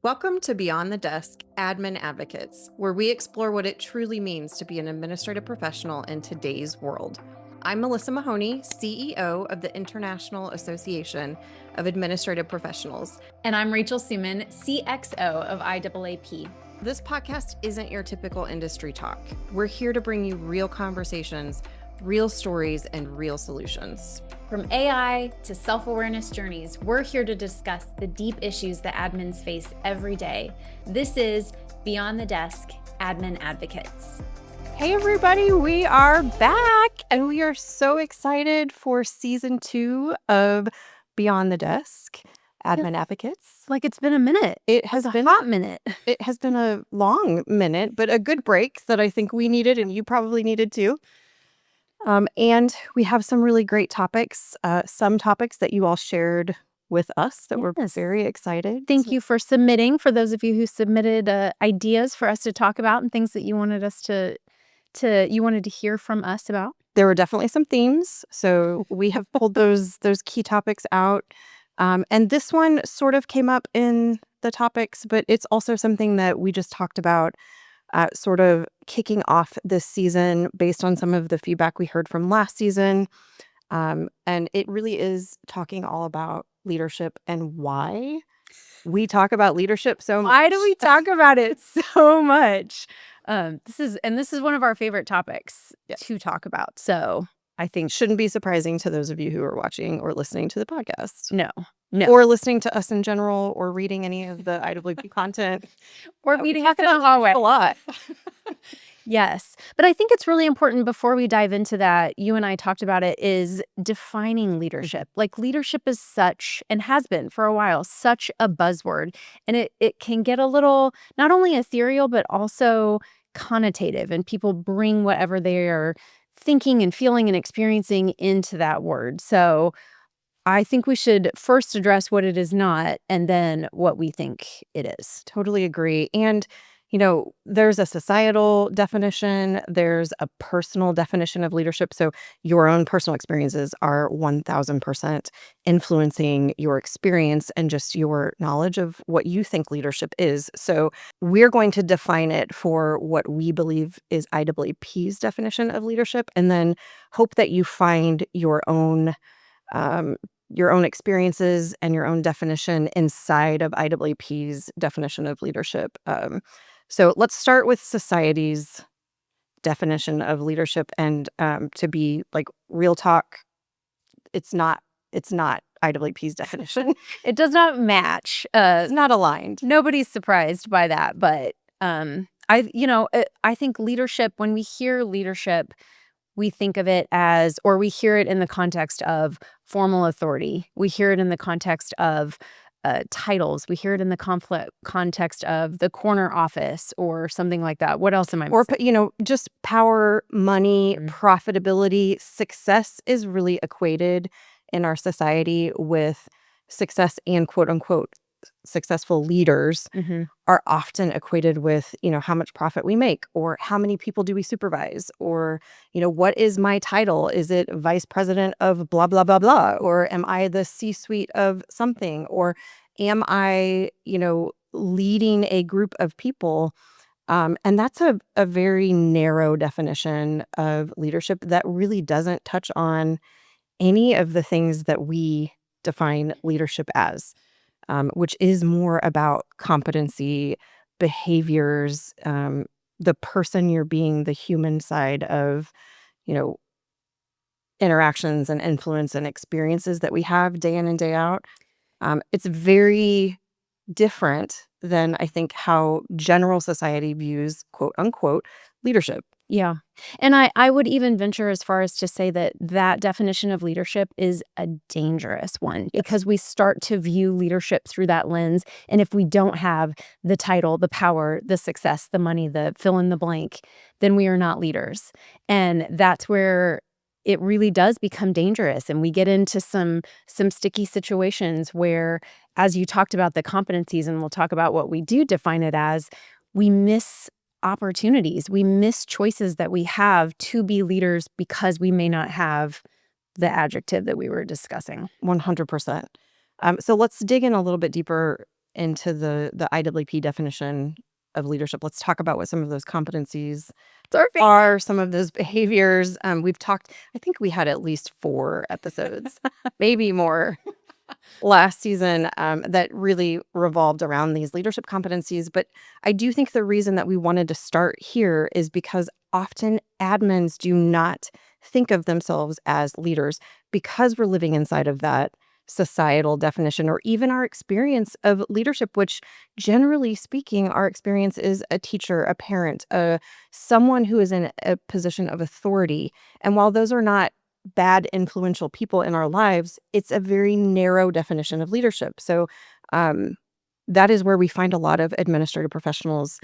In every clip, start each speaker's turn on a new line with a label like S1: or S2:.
S1: Welcome to Beyond the Desk Admin Advocates, where we explore what it truly means to be an administrative professional in today's world. I'm Melissa Mahoney, CEO of the International Association of Administrative Professionals.
S2: And I'm Rachel Suman, CXO of IAAP.
S1: This podcast isn't your typical industry talk. We're here to bring you real conversations, real stories, and real solutions.
S2: From AI to self-awareness journeys, we're here to discuss the deep issues that admins face every day. This is Beyond the Desk Admin Advocates.
S3: Hey everybody, we are back and we are so excited for season 2 of Beyond the Desk Admin Advocates.
S2: Like it's been a minute.
S3: It has been
S2: a hot minute.
S3: It has been a long minute, but a good break that I think we needed and you probably needed too. And we have some really great topics, some topics that you all shared with us that we're very excited.
S2: Thank you for submitting, for those of you who submitted ideas for us to talk about and things that you wanted us to hear from us about.
S3: There were definitely some themes, so we have pulled those key topics out. And this one sort of came up in the topics, but it's also something that we just talked about sort of kicking off this season based on some of the feedback we heard from last season. And it really is talking all about leadership and why we talk about leadership so much.
S2: Why do we talk about it so much? This is one of our favorite topics to talk about. So
S3: I think shouldn't be surprising to those of you who are watching or listening to the podcast.
S2: No.
S3: Or listening to us in general or reading any of the IAAP content.
S2: Or meeting us in the hallway.
S3: A lot.
S2: Yes. But I think it's really important before we dive into that, you and I talked about it, is defining leadership. Like leadership is such, and has been for a while, such a buzzword. And it can get a little, not only ethereal, but also connotative. And people bring whatever they are thinking and feeling and experiencing into that word. So I think we should first address what it is not and then what we think it is.
S3: Totally agree. And, you know, there's a societal definition, there's a personal definition of leadership. So your own personal experiences are 1000% influencing your experience and just your knowledge of what you think leadership is. So we're going to define it for what we believe is IAAP's definition of leadership, and then hope that you find your own experiences and your own definition inside of IAAP's definition of leadership. So let's start with society's definition of leadership, and to be like real talk, it's not IAAP's definition.
S2: It does not match.
S3: It's not aligned.
S2: Nobody's surprised by that, but I think leadership, when we hear leadership, we think of it as, or we hear it in the context of formal authority. We hear it in the context of titles. We hear it in the context of the corner office or something like that. What else am I missing?
S3: Or, just power, money, profitability. Success is really equated in our society with success, and quote unquote successful leaders are often equated with, how much profit we make, or how many people do we supervise, or, what is my title? Is it vice president of blah, blah, blah, blah? Or am I the C-suite of something? Or am I, leading a group of people? And that's a very narrow definition of leadership that really doesn't touch on any of the things that we define leadership as. Which is more about competency, behaviors, the person you're being, the human side of, interactions and influence and experiences that we have day in and day out. It's very different than, I think, how general society views, quote unquote, leadership.
S2: Yeah. And I would even venture as far as to say that definition of leadership is a dangerous one, because we start to view leadership through that lens. And if we don't have the title, the power, the success, the money, the fill in the blank, then we are not leaders. And that's where it really does become dangerous. And we get into some sticky situations where, as you talked about the competencies, and we'll talk about what we do define it as, we miss opportunities. We miss choices that we have to be leaders because we may not have the adjective that we were discussing.
S3: 100%. So let's dig in a little bit deeper into the IWP definition of leadership, let's talk about what some of those competencies
S2: Perfect.
S3: are, some of those behaviors. We've talked, I think we had at least 4 episodes, maybe more, last season that really revolved around these leadership competencies. But I do think the reason that we wanted to start here is because often admins do not think of themselves as leaders because we're living inside of that societal definition or even our experience of leadership, which generally speaking, our experience is a teacher, a parent, someone who is in a position of authority. And while those are not bad influential people in our lives, it's a very narrow definition of leadership. So that is where we find a lot of administrative professionals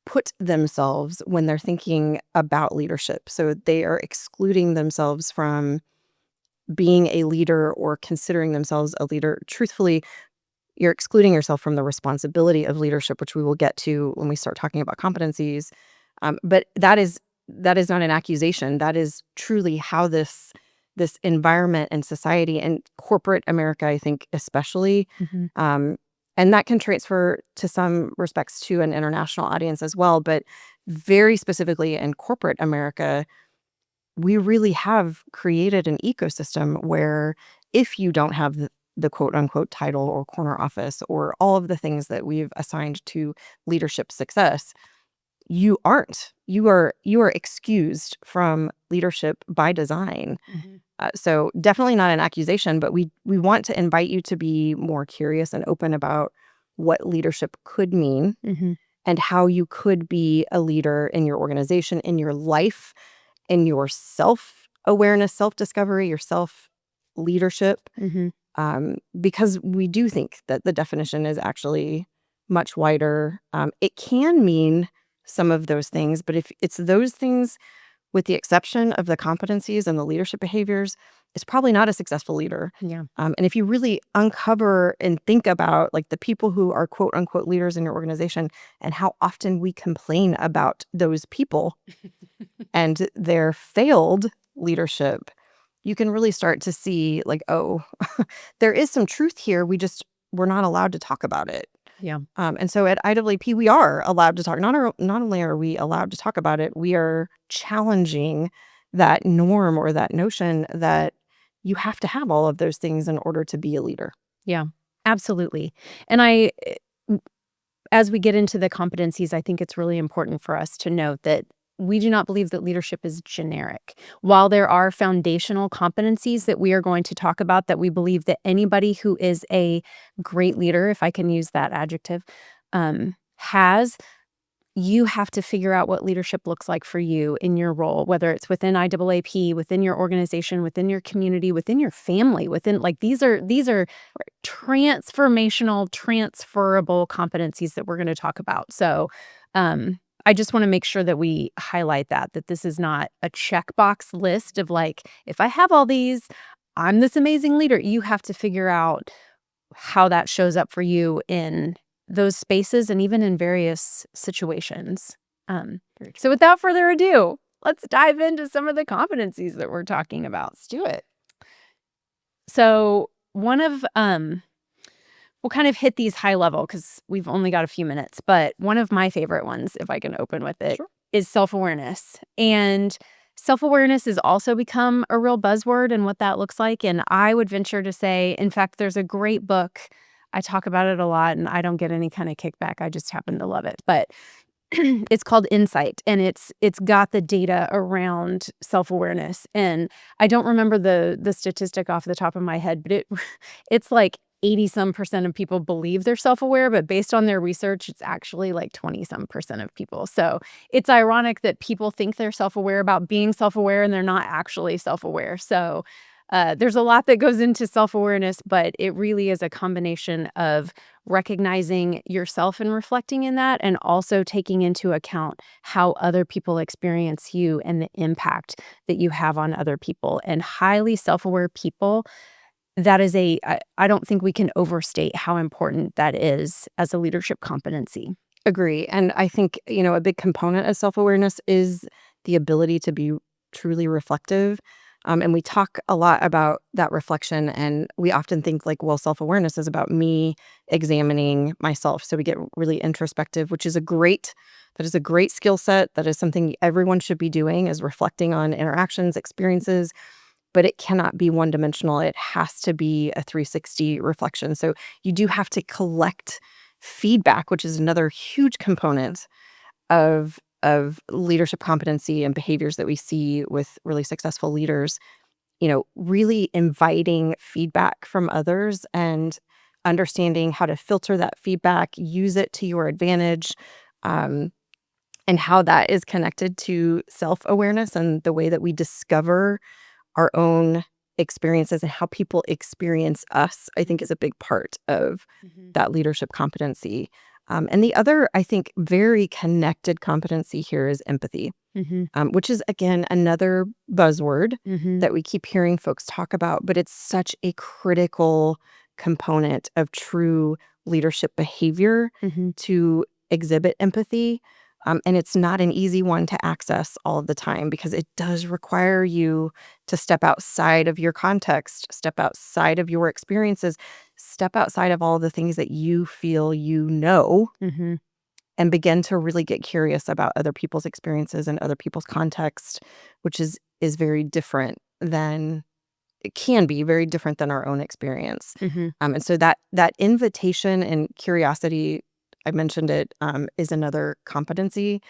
S3: put themselves when they're thinking about leadership. So they are excluding themselves from being a leader or considering themselves a leader. Truthfully, you're excluding yourself from the responsibility of leadership, which we will get to when we start talking about competencies. But that is not an accusation. That is truly how this environment and society and corporate America, I think, especially,
S2: Mhm.
S3: and that can transfer to some respects to an international audience as well. But very specifically in corporate America, we really have created an ecosystem where if you don't have the quote unquote title or corner office or all of the things that we've assigned to leadership success, you aren't. You are excused from leadership by design.
S2: Mhm.
S3: So definitely not an accusation, but we want to invite you to be more curious and open about what leadership could mean
S2: Mhm.
S3: and how you could be a leader in your organization, in your life, in your self-awareness, self-discovery, your self-leadership,
S2: Mhm.
S3: because we do think that the definition is actually much wider. It can mean some of those things, but if it's those things with the exception of the competencies and the leadership behaviors, it's probably not a successful leader.
S2: Yeah.
S3: And if you really uncover and think about like the people who are quote unquote leaders in your organization and how often we complain about those people and their failed leadership, you can really start to see like, oh, there is some truth here. We're not allowed to talk about it.
S2: Yeah.
S3: And so at IWP, we are allowed to talk. Not only are we allowed to talk about it, we are challenging that norm or that notion that you have to have all of those things in order to be a leader.
S2: Yeah. Absolutely. And as we get into the competencies, I think it's really important for us to note that we do not believe that leadership is generic. While there are foundational competencies that we are going to talk about, that we believe that anybody who is a great leader, if I can use that adjective, has, you have to figure out what leadership looks like for you in your role, whether it's within IAAP, within your organization, within your community, within your family, within like these are transformational, transferable competencies that we're going to talk about. So I just want to make sure that we highlight that this is not a checkbox list of like, if I have all these, I'm this amazing leader. You have to figure out how that shows up for you in those spaces and even in various situations. So without further ado, let's dive into some of the competencies that we're talking about.
S3: Let's do it.
S2: So one of we'll kind of hit these high level because we've only got a few minutes, but one of my favorite ones, if I can open with it,
S3: Sure.
S2: is self-awareness. And self-awareness has also become a real buzzword and what that looks like. And I would venture to say, in fact, there's a great book. I talk about it a lot and I don't get any kind of kickback. I just happen to love it. But it's called Insight, and it's got the data around self-awareness. And I don't remember the statistic off the top of my head, but it's like 80-some% of people believe they're self-aware, but based on their research, it's actually like 20-some% of people. So it's ironic that people think they're self-aware about being self-aware and they're not actually self-aware. So there's a lot that goes into self-awareness, but it really is a combination of recognizing yourself and reflecting in that, and also taking into account how other people experience you and the impact that you have on other people. And highly self-aware people, that is I don't think we can overstate how important that is as a leadership competency.
S3: Agree. And I think, a big component of self-awareness is the ability to be truly reflective. And we talk a lot about that reflection, and we often think like, well, self-awareness is about me examining myself. So we get really introspective, which is that is a great skill set. That is something everyone should be doing, is reflecting on interactions, experiences, but it cannot be one-dimensional. It has to be a 360 reflection. So you do have to collect feedback, which is another huge component of leadership competency and behaviors that we see with really successful leaders. Really inviting feedback from others and understanding how to filter that feedback, use it to your advantage, um, and how that is connected to self-awareness and the way that we discover our own experiences and how people experience us, I think, is a big part of that leadership competency. And the other, I think, very connected competency here is empathy, which is, again, another buzzword that we keep hearing folks talk about, but it's such a critical component of true leadership behavior to exhibit empathy. And it's not an easy one to access all of the time because it does require you to step outside of your context, step outside of your experiences, step outside of all the things that you feel and begin to really get curious about other people's experiences and other people's context, which is very different than it can be very different than our own experience. And so that invitation and curiosity, I mentioned it, is another competency.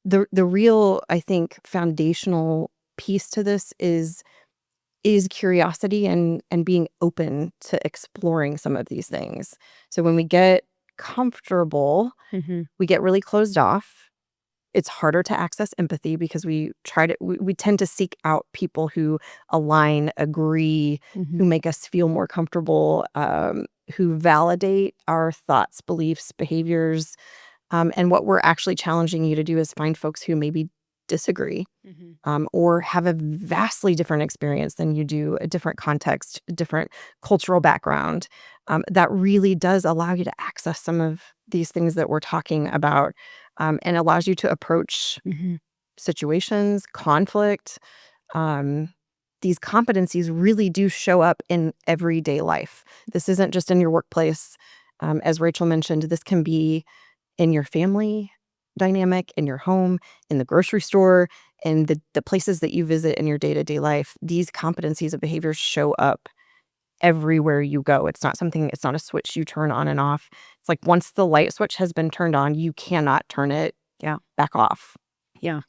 S3: The real, I think, foundational piece to this is curiosity and being open to exploring some of these things. So when we get comfortable, we get really closed off. It's harder to access empathy because we tend to seek out people who align, agree, who make us feel more comfortable, who validate our thoughts, beliefs, behaviors. And what we're actually challenging you to do is find folks who maybe disagree, or have a vastly different experience than you do, a different context, a different cultural background. That really does allow you to access some of these things that we're talking about, and allows you to approach situations, conflict. Um, these competencies really do show up in everyday life. This isn't just in your workplace. As Rachel mentioned, this can be in your family dynamic, in your home, in the grocery store, in the places that you visit in your day-to-day life. These competencies of behaviors show up everywhere you go. It's not a switch you turn on and off. It's like once the light switch has been turned on, you cannot turn it back off.
S2: Yeah.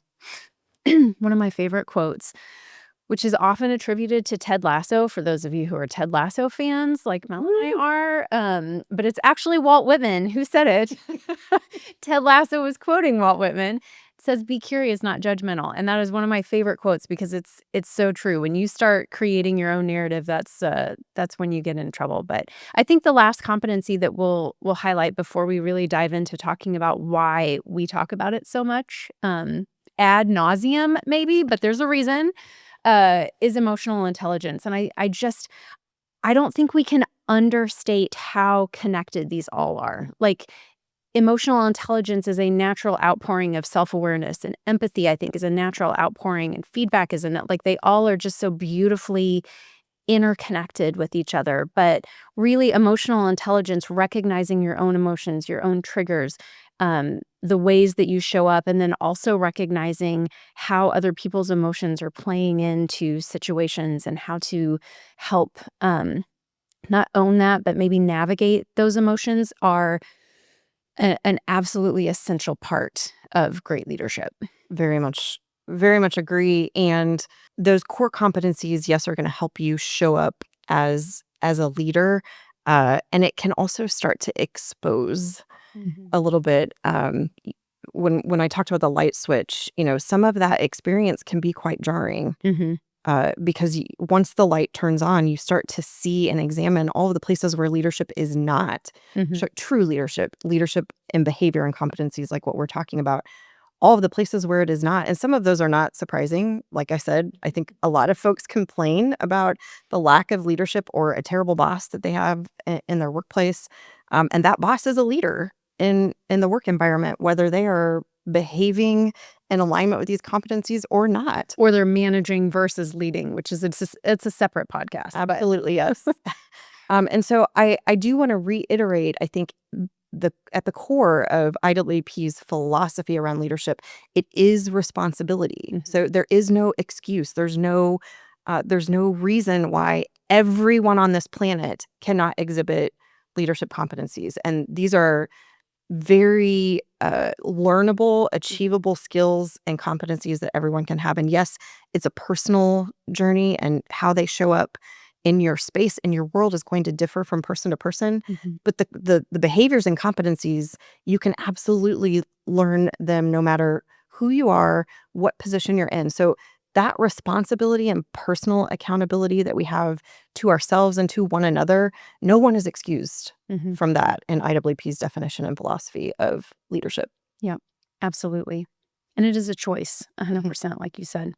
S2: One of my favorite quotes, which is often attributed to Ted Lasso, for those of you who are Ted Lasso fans, like Mel and I are, but it's actually Walt Whitman who said it. Ted Lasso was quoting Walt Whitman. It says, "Be curious, not judgmental," and that is one of my favorite quotes because it's so true. When you start creating your own narrative, that's when you get in trouble. But I think the last competency that we'll highlight before we really dive into talking about why we talk about it so much, ad nauseum maybe, but there's a reason. Is emotional intelligence. And I don't think we can understate how connected these all are. Like, emotional intelligence is a natural outpouring of self-awareness, and empathy, I think, is a natural outpouring, and feedback is like they all are just so beautifully interconnected with each other. But really, emotional intelligence, recognizing your own emotions, your own triggers, the ways that you show up, and then also recognizing how other people's emotions are playing into situations and how to help not own that, but maybe navigate those emotions are an absolutely essential part of great leadership.
S3: Very much agree. And those core competencies, yes, are going to help you show up as a leader, and it can also start to expose a little bit. When I talked about the light switch, some of that experience can be quite jarring, because once the light turns on, you start to see and examine all of the places where leadership is not true leadership in behavior and competencies, like what we're talking about. All of the places where it is not. And some of those are not surprising. Like I said, I think a lot of folks complain about the lack of leadership or a terrible boss that they have in their workplace. And that boss is a leader in the work environment, whether they are behaving in alignment with these competencies or not.
S2: Or they're managing versus leading, which is it's a separate podcast.
S3: Absolutely, yes. And so I do want to reiterate, I think at the core of IAAP's philosophy around leadership, it is responsibility. So there is no excuse. There's no reason why everyone on this planet cannot exhibit leadership competencies. And these are very learnable, achievable skills and competencies that everyone can have. And yes, it's a personal journey, and how they show up in your space, in your world, is going to differ from person to person. But the behaviors and competencies, you can absolutely learn them no matter who you are, what position you're in. So that responsibility and personal accountability that we have to ourselves and to one another, no one is excused from that in IAAP's definition and philosophy of leadership.
S2: Yep, absolutely. And it is a choice, 100%, like you said.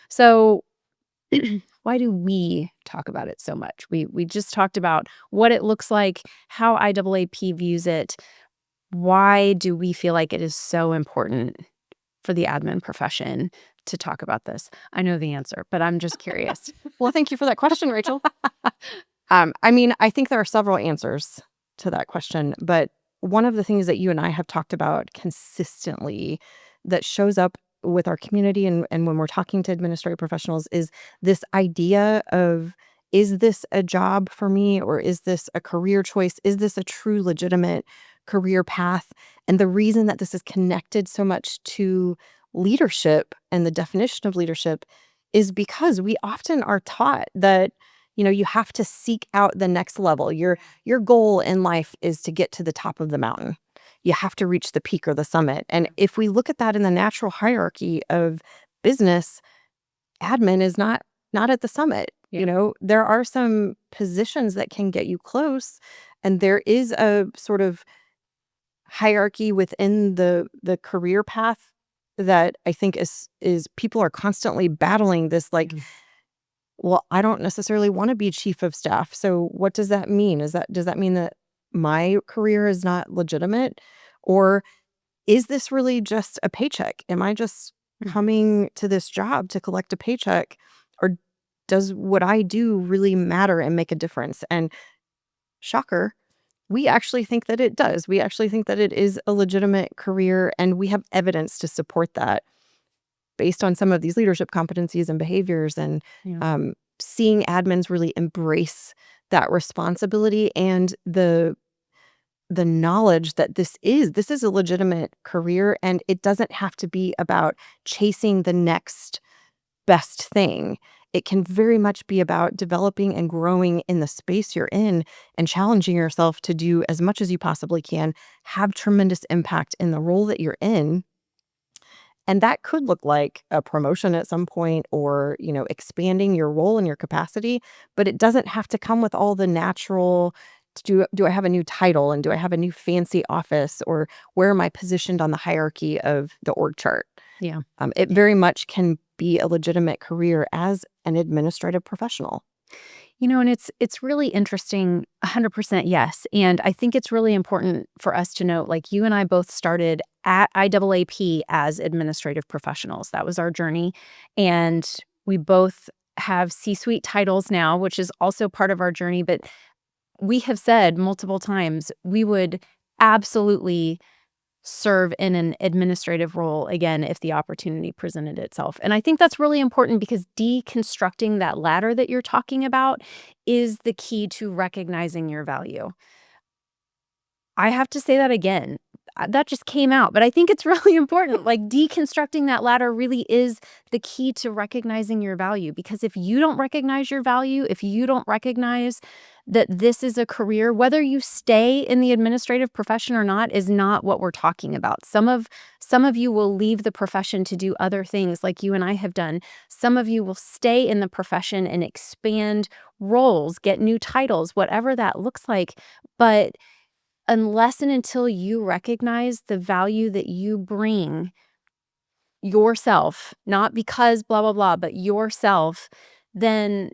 S2: So why do we talk about it so much? We just talked about what it looks like, how IAAP views it. Why do we feel like it is so important for the admin profession to talk about this? I know the answer, but I'm just curious.
S3: Well, thank you for that question, Rachel. I mean, I think there are several answers to that question, but one of the things that you and I have talked about consistently that shows up with our community and when we're talking to administrative professionals is this idea of, is this a job for me, or is this a career choice? Is this a true legitimate career path? And the reason that this is connected so much to leadership and the definition of leadership is because we often are taught that, you have to seek out the next level. Your goal in life is to get to the top of the mountain. You have to reach the peak or the summit. And if we look at that in the natural hierarchy of business, admin is not at the summit. There are some positions that can get you close, and there is a sort of hierarchy within the career path that I think is people are constantly battling this, like, well, I don't necessarily want to be chief of staff. So what does that mean? Does that mean that my career is not legitimate? Or is this really just a paycheck? Am I just coming to this job to collect a paycheck? Or does what I do really matter and make a difference? And shocker, we actually think that it does. We actually think that it is a legitimate career, and we have evidence to support that based on some of these leadership competencies and behaviors, and seeing admins really embrace that responsibility and the knowledge that this is a legitimate career, and it doesn't have to be about chasing the next best thing. It can very much be about developing and growing in the space you're in and challenging yourself to do as much as you possibly can, have tremendous impact in the role that you're in. And that could look like a promotion at some point, or, expanding your role and your capacity, but it doesn't have to come with all the natural, do I have a new title, and do I have a new fancy office, or where am I positioned on the hierarchy of the org chart?
S2: Yeah.
S3: It very much can be a legitimate career as an administrative professional.
S2: And it's really interesting, 100% yes. And I think it's really important for us to note, like, you and I both started at IAAP as administrative professionals. That was our journey. And we both have C-suite titles now, which is also part of our journey. But we have said multiple times we would absolutely serve in an administrative role again if the opportunity presented itself. And I think that's really important, because deconstructing that ladder that you're talking about is the key to recognizing your value. I have to say that again. That just came out, but I think it's really important. Like, deconstructing that ladder really is the key to recognizing your value, because if you don't recognize your value, if you don't recognize that this is a career, whether you stay in the administrative profession or not is not what we're talking about. Some of you will leave the profession to do other things, like you and I have done. Some of you will stay in the profession and expand roles, get new titles, whatever that looks like. But unless and until you recognize the value that you bring yourself, not because blah, blah, blah, but yourself, then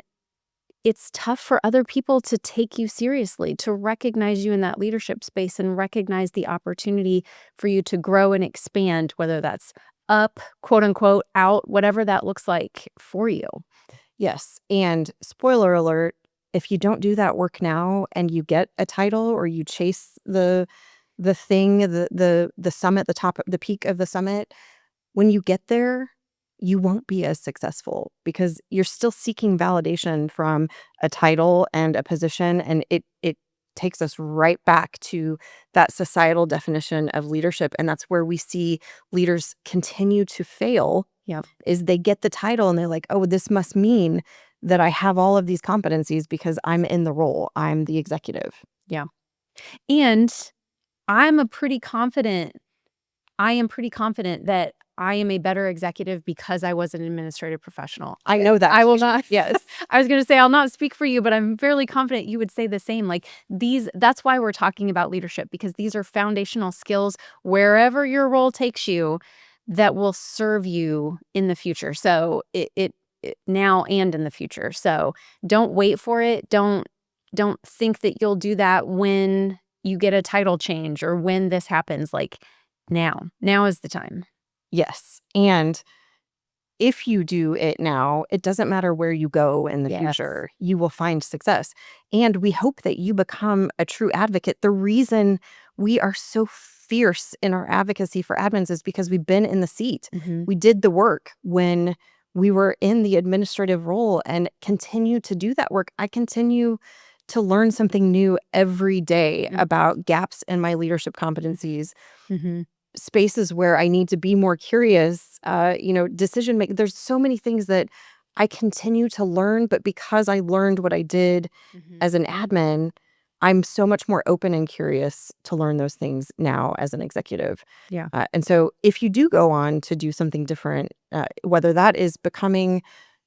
S2: it's tough for other people to take you seriously, to recognize you in that leadership space and recognize the opportunity for you to grow and expand, whether that's up, quote unquote, out, whatever that looks like for you.
S3: Yes. And spoiler alert, if you don't do that work now and you get a title or you chase the thing, the summit, the top, the peak of the summit, when you get there, you won't be as successful because you're still seeking validation from a title and a position. And it takes us right back to that societal definition of leadership. And that's where we see leaders continue to fail.
S2: Yep.
S3: Is they get the title and they're like, oh, this must mean that I have all of these competencies because I'm in the role. I'm the executive.
S2: Yeah. And I'm a pretty confident I am pretty confident that I am a better executive because I was an administrative professional.
S3: I know that.
S2: I will not.
S3: Yes.
S2: I was going to say, I'll not speak for you, but I'm fairly confident you would say the same. Like that's why we're talking about leadership, because these are foundational skills wherever your role takes you that will serve you in the future. So it now and in the future. So don't wait for it. Don't think that you'll do that when you get a title change or when this happens. Like, now is the time.
S3: Yes. And if you do it now, it doesn't matter where you go in the future, you will find success. And we hope that you become a true advocate. The reason we are so fierce in our advocacy for admins is because we've been in the seat.
S2: Mhm.
S3: We did the work when we were in the administrative role and continue to do that work. I continue to learn something new every day about gaps in my leadership competencies,
S2: Mhm.
S3: spaces where I need to be more curious, decision making. There's so many things that I continue to learn, but because I learned what I did as an admin, I'm so much more open and curious to learn those things now as an executive.
S2: Yeah.
S3: And so if you do go on to do something different, whether that is becoming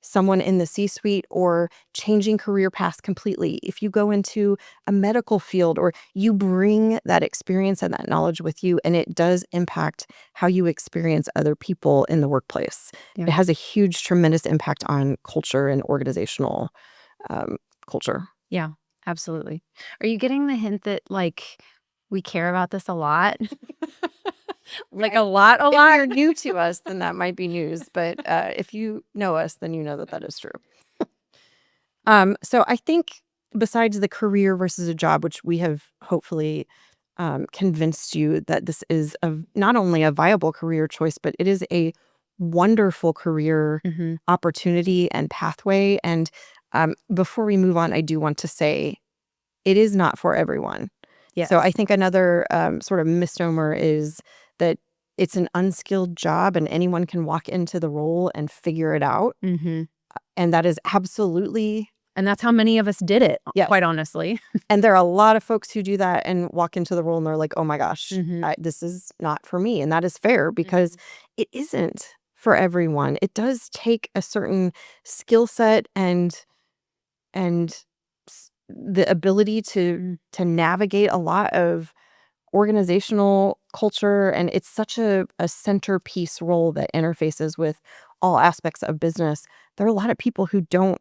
S3: someone in the C-suite or changing career paths completely, if you go into a medical field or you bring that experience and that knowledge with you, and it does impact how you experience other people in the workplace.
S2: Yeah.
S3: It has a huge, tremendous impact on culture and organizational culture.
S2: Yeah, absolutely. Are you getting the hint that, like, we care about this a lot? Like, a lot, a
S3: If
S2: lot?
S3: you're new to us, then that might be news. But if you know us, then you know that that is true. So I think besides the career versus a job, which we have hopefully convinced you that this is not only a viable career choice, but it is a wonderful career
S2: Mhm.
S3: opportunity and pathway. And before we move on, I do want to say it is not for everyone.
S2: Yes.
S3: So I think another sort of misnomer is that it's an unskilled job and anyone can walk into the role and figure it out.
S2: Mhm.
S3: And that is absolutely.
S2: And that's how many of us did it,
S3: Yes.
S2: quite honestly.
S3: And there are a lot of folks who do that and walk into the role and they're like, oh my gosh,
S2: Mhm.
S3: this is not for me. And that is fair because it isn't for everyone. It does take a certain skill set and the ability to navigate a lot of organizational culture. And it's such a centerpiece role that interfaces with all aspects of business. There are a lot of people who don't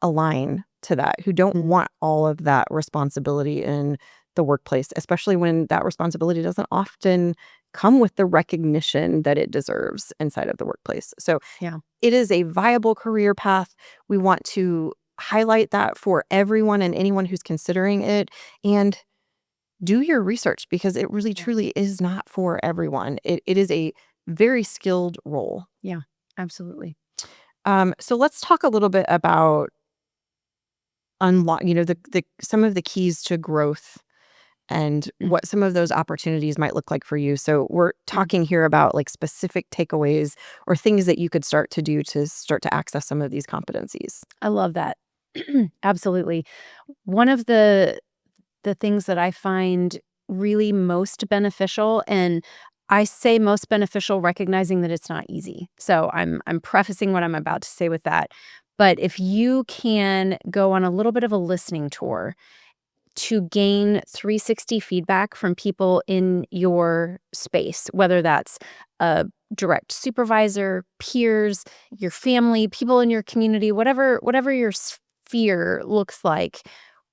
S3: align to that, who don't want all of that responsibility in the workplace, especially when that responsibility doesn't often come with the recognition that it deserves inside of the workplace. So
S2: Yeah.
S3: it is a viable career path. We want to highlight that for everyone and anyone who's considering it. And do your research because it really truly is not for everyone. It is a very skilled role.
S2: Yeah, absolutely.
S3: So let's talk a little bit about unlock, the some of the keys to growth and what some of those opportunities might look like for you. So we're talking here about like specific takeaways or things that you could start to do to start to access some of these competencies.
S2: I love that. Absolutely. One of the things that I find really most beneficial, and I say most beneficial recognizing that it's not easy. So I'm prefacing what I'm about to say with that. But if you can go on a little bit of a listening tour to gain 360 feedback from people in your space, whether that's a direct supervisor, peers, your family, people in your community, whatever your fear looks like,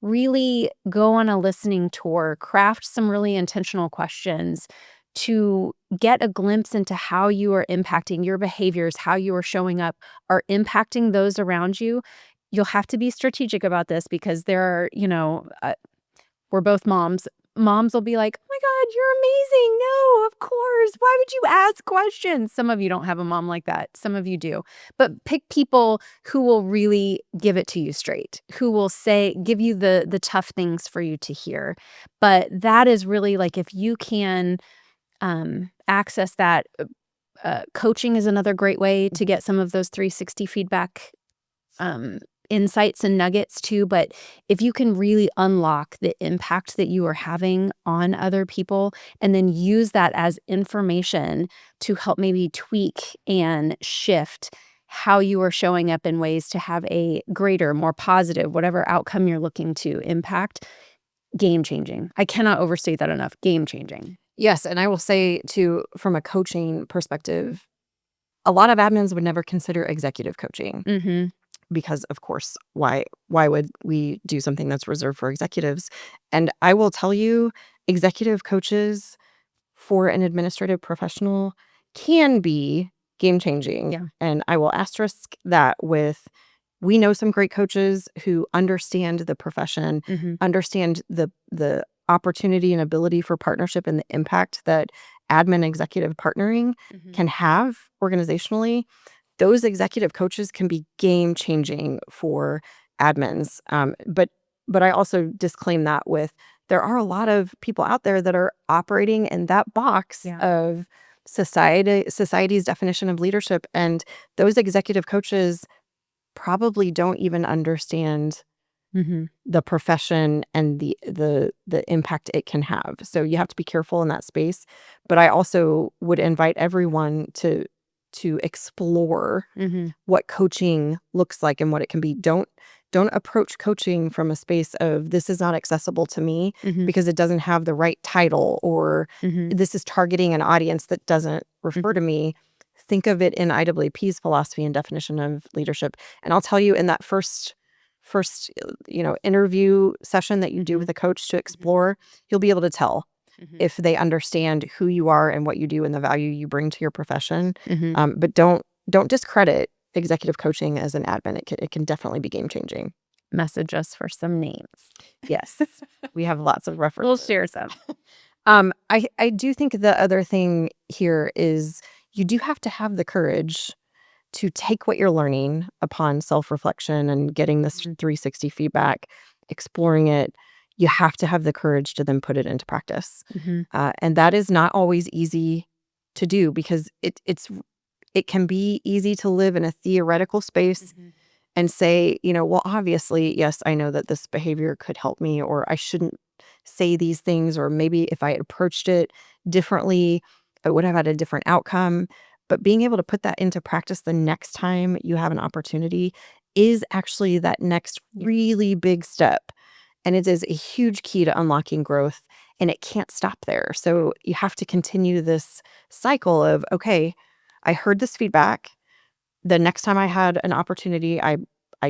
S2: really go on a listening tour, craft some really intentional questions to get a glimpse into how you are impacting your behaviors, how you are showing up, are impacting those around you. You'll have to be strategic about this because there are, we're both moms. Moms will be like, "Oh my God, you're amazing. No, of course. Why would you ask questions?" Some of you don't have a mom like that. Some of you do. But pick people who will really give it to you straight, who will give you the tough things for you to hear. But that is really like if you can access that. Coaching is another great way to get some of those 360 feedback um, insights and nuggets too. But if you can really unlock the impact that you are having on other people and then use that as information to help maybe tweak and shift how you are showing up in ways to have a greater, more positive, whatever outcome you're looking to impact, game changing. I cannot overstate that enough. Game changing.
S3: Yes, and I will say too, from a coaching perspective, a lot of admins would never consider executive coaching
S2: Mm-hmm.
S3: because, of course, why would we do something that's reserved for executives? And I will tell you, executive coaches for an administrative professional can be game changing.
S2: Yeah.
S3: And I will asterisk that with we know some great coaches who understand the profession,
S2: Mm-hmm.
S3: understand the opportunity and ability for partnership and the impact that admin executive partnering
S2: Mm-hmm.
S3: can have organizationally. Those executive coaches can be game changing for admins. But I also disclaim that with there are a lot of people out there that are operating in that box
S2: Yeah.
S3: of society's definition of leadership, and those executive coaches probably don't even understand
S2: Mm-hmm.
S3: the profession and the impact it can have. So you have to be careful in that space. But I also would invite everyone to explore
S2: Mm-hmm.
S3: what coaching looks like and what it can be. Don't approach coaching from a space of this is not accessible to me
S2: Mm-hmm.
S3: because it doesn't have the right title, or
S2: Mm-hmm.
S3: this is targeting an audience that doesn't refer to me. Think of it in IAAP's philosophy and definition of leadership. And I'll tell you, in that first interview session that you do with a coach to explore, you'll be able to tell
S2: Mm-hmm.
S3: if they understand who you are and what you do and the value you bring to your profession.
S2: Mm-hmm.
S3: But don't discredit executive coaching as an admin. It can definitely be game changing.
S2: Message us for some names.
S3: Yes, we have lots of
S2: We'll
S3: references.
S2: share some.
S3: I do think the other thing here is you do have to have the courage to take what you're learning upon self-reflection and getting this 360 feedback, exploring it. You have to have the courage to then put it into practice.
S2: Mm-hmm.
S3: And that is not always easy to do because it can be easy to live in a theoretical space and say, well, obviously, yes, I know that this behavior could help me, or I shouldn't say these things, or maybe if I had approached it differently, I would have had a different outcome. But being able to put that into practice the next time you have an opportunity is actually that next really big step. And it is a huge key to unlocking growth, and it can't stop there. So you have to continue this cycle of, okay, I heard this feedback. The next time I had an opportunity, I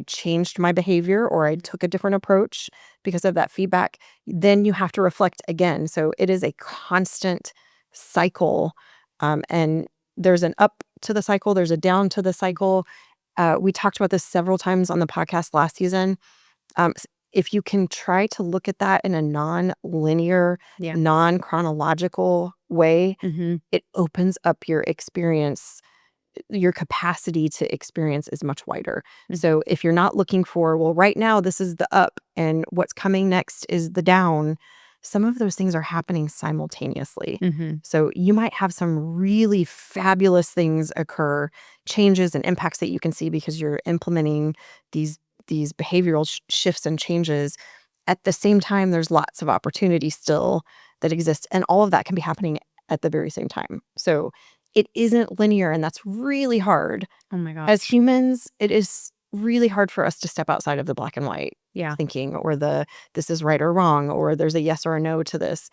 S3: changed my behavior or I took a different approach because of that feedback. Then you have to reflect again. So it is a constant cycle. And there's an up to the cycle, there's a down to the cycle. We talked about this several times on the podcast last season. If you can try to look at that in a non-linear,
S2: Yeah.
S3: non-chronological way,
S2: Mm-hmm.
S3: it opens up your experience. Your capacity to experience is much wider.
S2: Mhm.
S3: So if you're not looking for, well, right now this is the up and what's coming next is the down, some of those things are happening simultaneously.
S2: Mm-hmm.
S3: So you might have some really fabulous things occur, changes and impacts that you can see because you're implementing these behavioral shifts and changes. At the same time, there's lots of opportunity still that exist, and all of that can be happening at the very same time. So it isn't linear, and that's really hard.
S2: Oh my gosh.
S3: As humans, it is really hard for us to step outside of the black and white
S2: Yeah.
S3: thinking, or the this is right or wrong, or there's a yes or a no to this.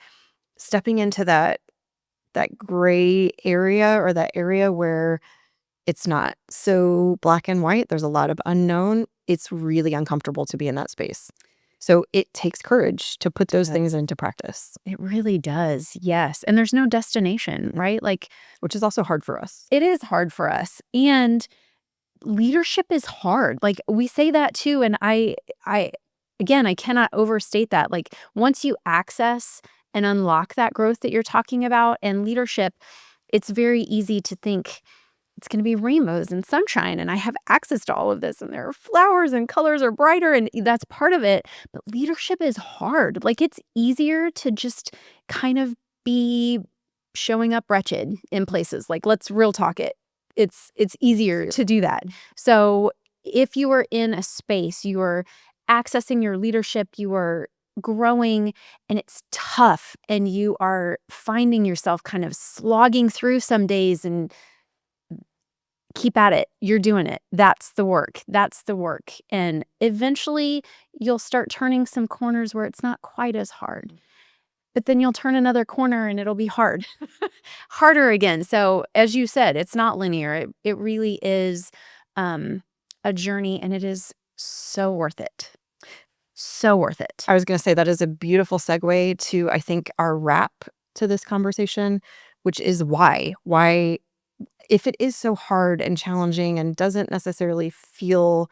S3: Stepping into that gray area, or that area where It's not so black and white. There's a lot of unknown. It's really uncomfortable to be in that space. So it takes courage to put those things into practice.
S2: It really does. Yes. And there's no destination, right? Like,
S3: which is also hard for us.
S2: it is hard for us. And leadership is hard. Like, we say that too. And again, I cannot overstate that. Like, once you access and unlock that growth that you're talking about and leadership, it's very easy to think it's going to be rainbows and sunshine and I have access to all of this and there are flowers and colors are brighter and that's part of it. But leadership is hard. Like, it's easier to just kind of be showing up wretched in places. Like, let's real talk it. It's easier to do that. So if you are in a space, you are accessing your leadership, you are growing and it's tough and you are finding yourself kind of slogging through some days and keep at it. You're doing it. That's the work. That's the work. And eventually you'll start turning some corners where it's not quite as hard. But then you'll turn another corner and it'll be hard. Harder again. So as you said, it's not linear. It really is a journey and it is so worth it. So worth it.
S3: I was going to say that is a beautiful segue to, I think, our wrap to this conversation, which is why. Why, if it is so hard and challenging and doesn't necessarily feel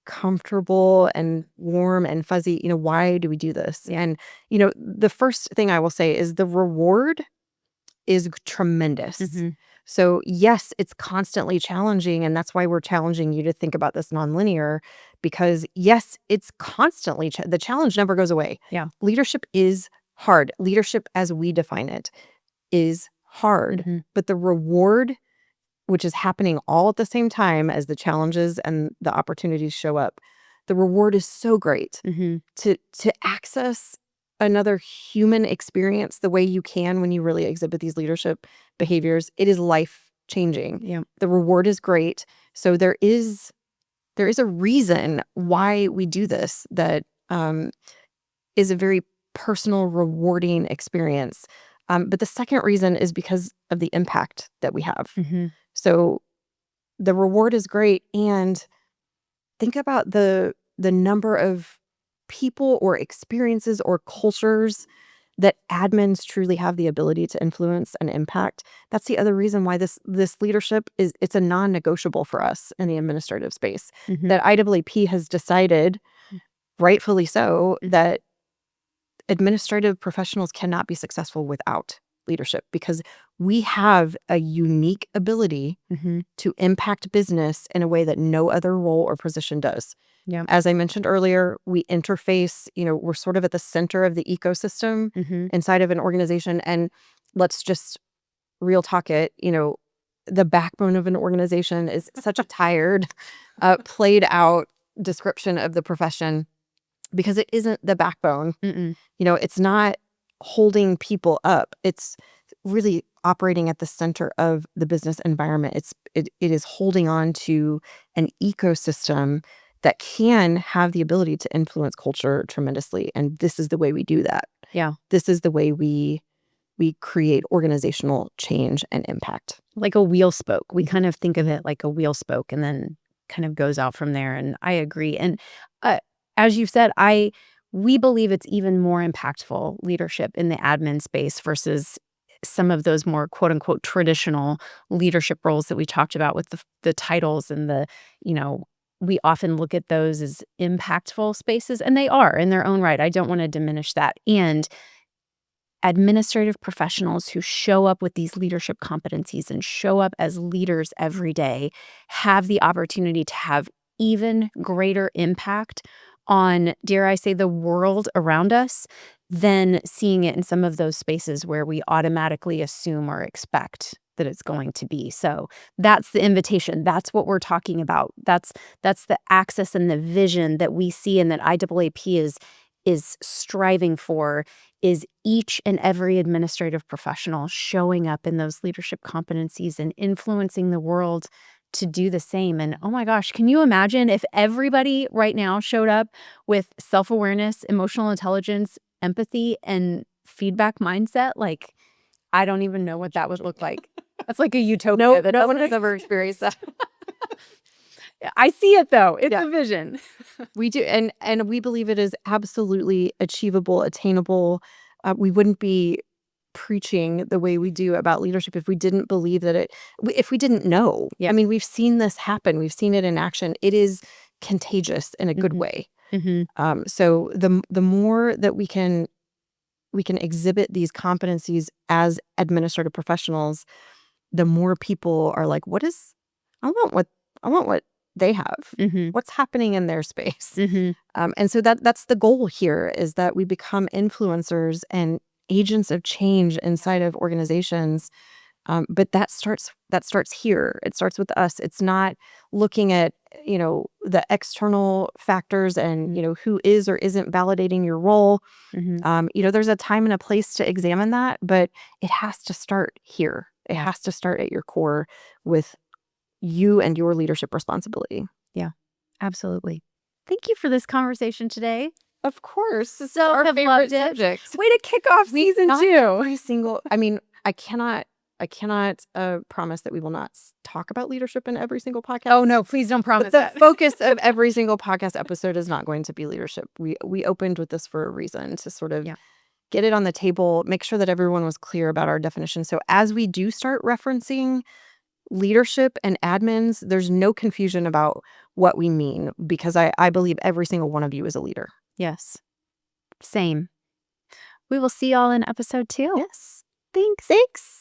S3: comfortable and warm and fuzzy, why do we do this?
S2: Yeah.
S3: And, the first thing I will say is the reward is tremendous.
S2: Mm-hmm.
S3: So yes, it's constantly challenging. And that's why we're challenging you to think about this nonlinear, because yes, it's constantly, the challenge never goes away.
S2: Yeah.
S3: Leadership is hard. Leadership as we define it is hard,
S2: Mm-hmm.
S3: but the reward, which is happening all at the same time as the challenges and the opportunities show up, the reward is so great.
S2: Mm-hmm.
S3: To access another human experience the way you can when you really exhibit these leadership behaviors. It is life changing.
S2: Yeah.
S3: The reward is great. So there is a reason why we do this that is a very personal, rewarding experience. But the second reason is because of the impact that we have.
S2: Mm-hmm.
S3: So the reward is great. And think about the number of people or experiences or cultures that admins truly have the ability to influence and impact. That's the other reason why this leadership it's a non-negotiable for us in the administrative space.
S2: Mm-hmm.
S3: That IAAP has decided, rightfully so, that administrative professionals cannot be successful without leadership, because we have a unique ability
S2: Mm-hmm.
S3: to impact business in a way that no other role or position does.
S2: Yeah.
S3: As I mentioned earlier, we interface, we're sort of at the center of the ecosystem
S2: Mm-hmm.
S3: inside of an organization. And let's just real talk it, the backbone of an organization is such a tired, played out description of the profession, because it isn't the backbone.
S2: Mm-mm.
S3: It's not holding people up. It's really operating at the center of the business environment. It is holding on to an ecosystem that can have the ability to influence culture tremendously. And this is the way we do that.
S2: Yeah.
S3: This is the way we create organizational change and impact.
S2: Like a wheel spoke. We kind of think of it like a wheel spoke and then kind of goes out from there. And I agree. And as you said, we believe it's even more impactful leadership in the admin space versus some of those more quote unquote traditional leadership roles that we talked about with the titles and we often look at those as impactful spaces, and they are in their own right. I don't want to diminish that. And administrative professionals who show up with these leadership competencies and show up as leaders every day have the opportunity to have even greater impact on, dare I say, the world around us than seeing it in some of those spaces where we automatically assume or expect that it's going to be. So that's the invitation. That's what we're talking about. That's the access and the vision that we see and that IAAP is striving for, is each and every administrative professional showing up in those leadership competencies and influencing the world to do the same. And oh my gosh, can you imagine if everybody right now showed up with self-awareness, emotional intelligence, empathy, and feedback mindset? Like, I don't even know what that would look like. That's like a utopia
S3: No,
S2: that
S3: no one
S2: doesn't
S3: has ever experienced that.
S2: I see it though. It's
S3: Yeah.
S2: a vision.
S3: We do, and we believe it is absolutely achievable, attainable. We wouldn't be preaching the way we do about leadership if we didn't believe that if we didn't know.
S2: Yeah.
S3: I mean, we've seen this happen. We've seen it in action. It is contagious in a good
S2: Mhm.
S3: way.
S2: Mm-hmm.
S3: So the more that we can exhibit these competencies as administrative professionals, the more people are like, I want what I want what they have.
S2: Mm-hmm.
S3: What's happening in their space?
S2: Mm-hmm.
S3: And so that's the goal here, is that we become influencers and agents of change inside of organizations. But that starts here. It starts with us. It's not looking at, the external factors and, who is or isn't validating your role.
S2: Mm-hmm.
S3: There's a time and a place to examine that, but it has to start here. It
S2: Yeah.
S3: has to start at your core with you and your leadership responsibility.
S2: Yeah, absolutely. Thank you for this conversation today.
S3: Of course, it's
S2: So
S3: our
S2: have
S3: favorite
S2: loved it.
S3: subject.
S2: Way to kick off season
S3: Not
S2: 2.
S3: every single. I mean, I cannot promise that we will not talk about leadership in every single podcast.
S2: Oh no, please don't promise
S3: But the
S2: that.
S3: focus of every single podcast episode is not going to be leadership. We opened with this for a reason, to sort of
S2: Yeah.
S3: get it on the table, make sure that everyone was clear about our definition. So as we do start referencing leadership and admins, there's no confusion about what we mean, because I believe every single one of you is a leader.
S2: Yes. Same. We will see y'all in episode 2.
S3: Yes.
S2: Thanks.
S3: Thanks.